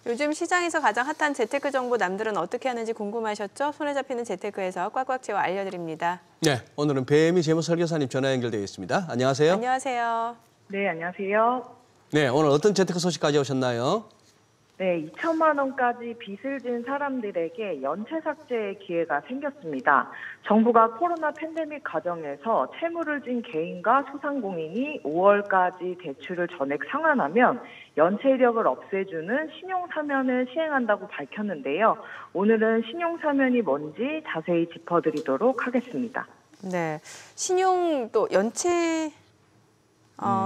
요즘 시장에서 가장 핫한 재테크 정보 남들은 어떻게 하는지 궁금하셨죠? 손에 잡히는 재테크에서 꽉꽉 채워 알려드립니다. 네, 오늘은 배미 재무설계사님 전화 연결되어 있습니다. 안녕하세요. 안녕하세요. 네, 안녕하세요. 네, 오늘 어떤 재테크 소식 가져오셨나요? 네, 2천만 원까지 빚을 진 사람들에게 연체 삭제의 기회가 생겼습니다. 정부가 코로나 팬데믹 과정에서 채무를 진 개인과 소상공인이 5월까지 대출을 전액 상환하면 연체 이력을 없애주는 신용사면을 시행한다고 밝혔는데요. 오늘은 신용사면이 뭔지 자세히 짚어드리도록 하겠습니다. 네, 신용 또 연체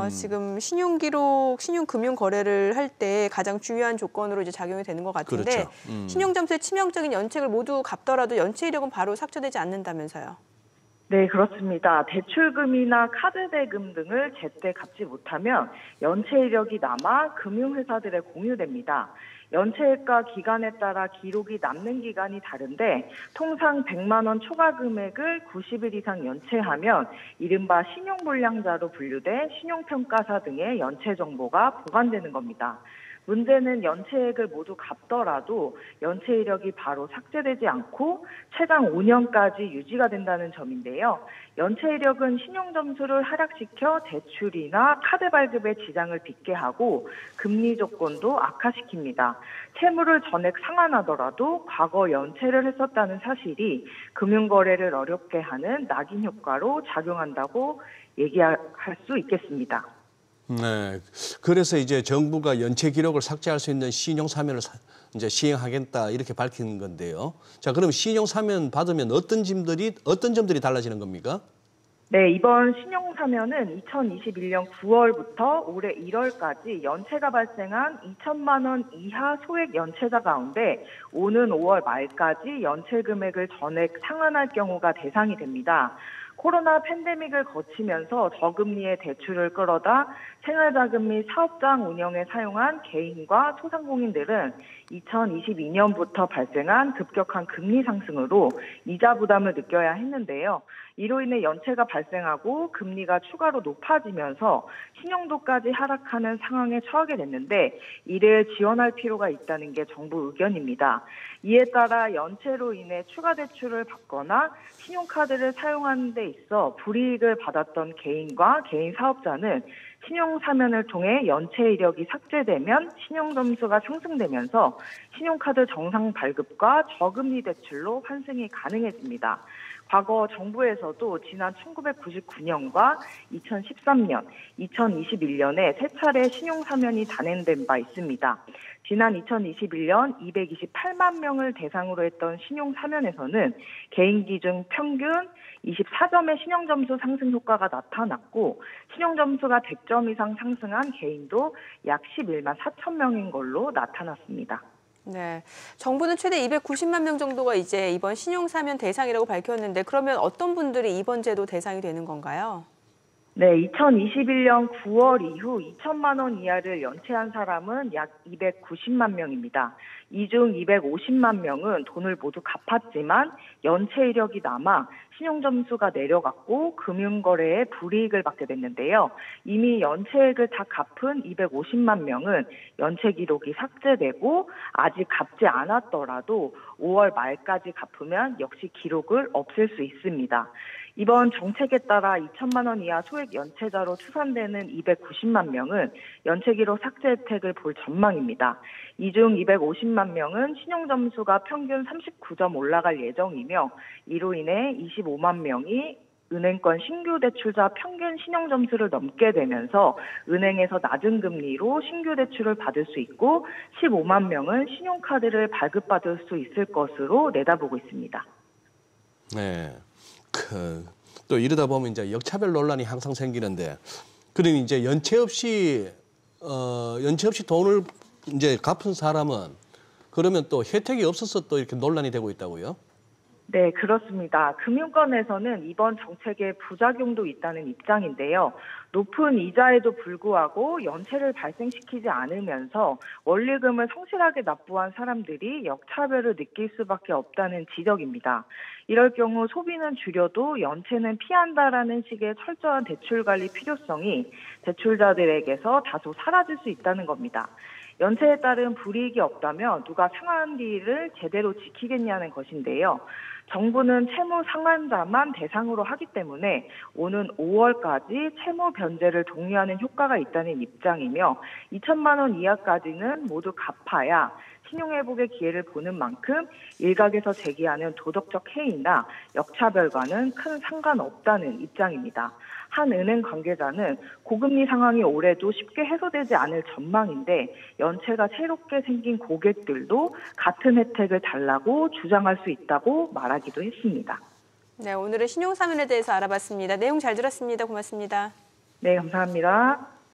지금 신용기록, 신용금융 거래를 할 때 가장 중요한 조건으로 이제 작용이 되는 것 같은데 그렇죠. 신용점수의 치명적인 연체를 모두 갚더라도 연체 이력은 바로 삭제되지 않는다면서요. 네, 그렇습니다. 대출금이나 카드대금 등을 제때 갚지 못하면 연체 이력이 남아 금융회사들에 공유됩니다. 연체액과 기간에 따라 기록이 남는 기간이 다른데 통상 100만 원 초과 금액을 90일 이상 연체하면 이른바 신용불량자로 분류돼 신용평가사 등의 연체 정보가 보관되는 겁니다. 문제는 연체액을 모두 갚더라도 연체 이력이 바로 삭제되지 않고 최장 5년까지 유지가 된다는 점인데요. 연체 이력은 신용점수를 하락시켜 대출이나 카드 발급에 지장을 빚게 하고 금리 조건도 악화시킵니다. 채무를 전액 상환하더라도 과거 연체를 했었다는 사실이 금융거래를 어렵게 하는 낙인 효과로 작용한다고 얘기할 수 있겠습니다. 네, 그래서 이제 정부가 연체 기록을 삭제할 수 있는 신용사면을 이제 시행하겠다 이렇게 밝힌 건데요. 자, 그럼 신용사면 받으면 어떤 점들이 달라지는 겁니까? 네, 이번 신용사면은 2021년 9월부터 올해 1월까지 연체가 발생한 2천만 원 이하 소액 연체자 가운데 오는 5월 말까지 연체 금액을 전액 상환할 경우가 대상이 됩니다. 코로나 팬데믹을 거치면서 저금리의 대출을 끌어다 생활자금 및 사업장 운영에 사용한 개인과 소상공인들은 2022년부터 발생한 급격한 금리 상승으로 이자 부담을 느껴야 했는데요. 이로 인해 연체가 발생하고 금리가 추가로 높아지면서 신용도까지 하락하는 상황에 처하게 됐는데 이를 지원할 필요가 있다는 게 정부 의견입니다. 이에 따라 연체로 인해 추가 대출을 받거나 신용카드를 사용하는 데 있어 불이익을 받았던 개인과 개인 사업자는 신용사면을 통해 연체 이력이 삭제되면 신용점수가 상승되면서 신용카드 정상 발급과 저금리 대출로 환승이 가능해집니다. 과거 정부에서도 지난 1999년과 2013년, 2021년에 세 차례 신용사면이 단행된 바 있습니다. 지난 2021년 228만 명을 대상으로 했던 신용사면에서는 개인 기준 평균 24점의 신용점수 상승 효과가 나타났고 신용점수가 100점 이상 상승한 개인도 약 11만 4천 명인 걸로 나타났습니다. 네, 정부는 최대 290만 명 정도가 이제 이번 신용사면 대상이라고 밝혔는데 그러면 어떤 분들이 이번 제도 대상이 되는 건가요? 네, 2021년 9월 이후 2천만 원 이하를 연체한 사람은 약 290만 명입니다. 이 중 250만 명은 돈을 모두 갚았지만 연체 이력이 남아 신용점수가 내려갔고 금융거래에 불이익을 받게 됐는데요. 이미 연체액을 다 갚은 250만 명은 연체 기록이 삭제되고 아직 갚지 않았더라도 5월 말까지 갚으면 역시 기록을 없앨 수 있습니다. 이번 정책에 따라 2천만 원 이하 소액 연체자로 추산되는 290만 명은 연체 기록 삭제 혜택을 볼 전망입니다. 이 중 250만 명은 신용점수가 평균 39점 올라갈 예정이며 이로 인해 25만 명이 은행권 신규 대출자 평균 신용점수를 넘게 되면서 은행에서 낮은 금리로 신규 대출을 받을 수 있고 15만 명은 신용카드를 발급받을 수 있을 것으로 내다보고 있습니다. 네. 또 이러다 보면 이제 역차별 논란이 항상 생기는데, 그럼 이제 연체 없이 돈을 이제 갚은 사람은 그러면 또 혜택이 없어서 또 이렇게 논란이 되고 있다고요? 네, 그렇습니다. 금융권에서는 이번 정책에 부작용도 있다는 입장인데요. 높은 이자에도 불구하고 연체를 발생시키지 않으면서 원리금을 성실하게 납부한 사람들이 역차별을 느낄 수밖에 없다는 지적입니다. 이럴 경우 소비는 줄여도 연체는 피한다라는 식의 철저한 대출 관리 필요성이 대출자들에게서 다소 사라질 수 있다는 겁니다. 연체에 따른 불이익이 없다면 누가 상환비를 제대로 지키겠냐는 것인데요. 정부는 채무 상환자만 대상으로 하기 때문에 오는 5월까지 채무 변제를 독려하는 효과가 있다는 입장이며 2천만 원 이하까지는 모두 갚아야 신용회복의 기회를 보는 만큼 일각에서 제기하는 도덕적 해이나 역차별과는 큰 상관없다는 입장입니다. 한 은행 관계자는 고금리 상황이 올해도 쉽게 해소되지 않을 전망인데 연체가 새롭게 생긴 고객들도 같은 혜택을 달라고 주장할 수 있다고 말하기도 했습니다. 네, 오늘은 신용사면에 대해서 알아봤습니다. 내용 잘 들었습니다. 고맙습니다. 네, 감사합니다.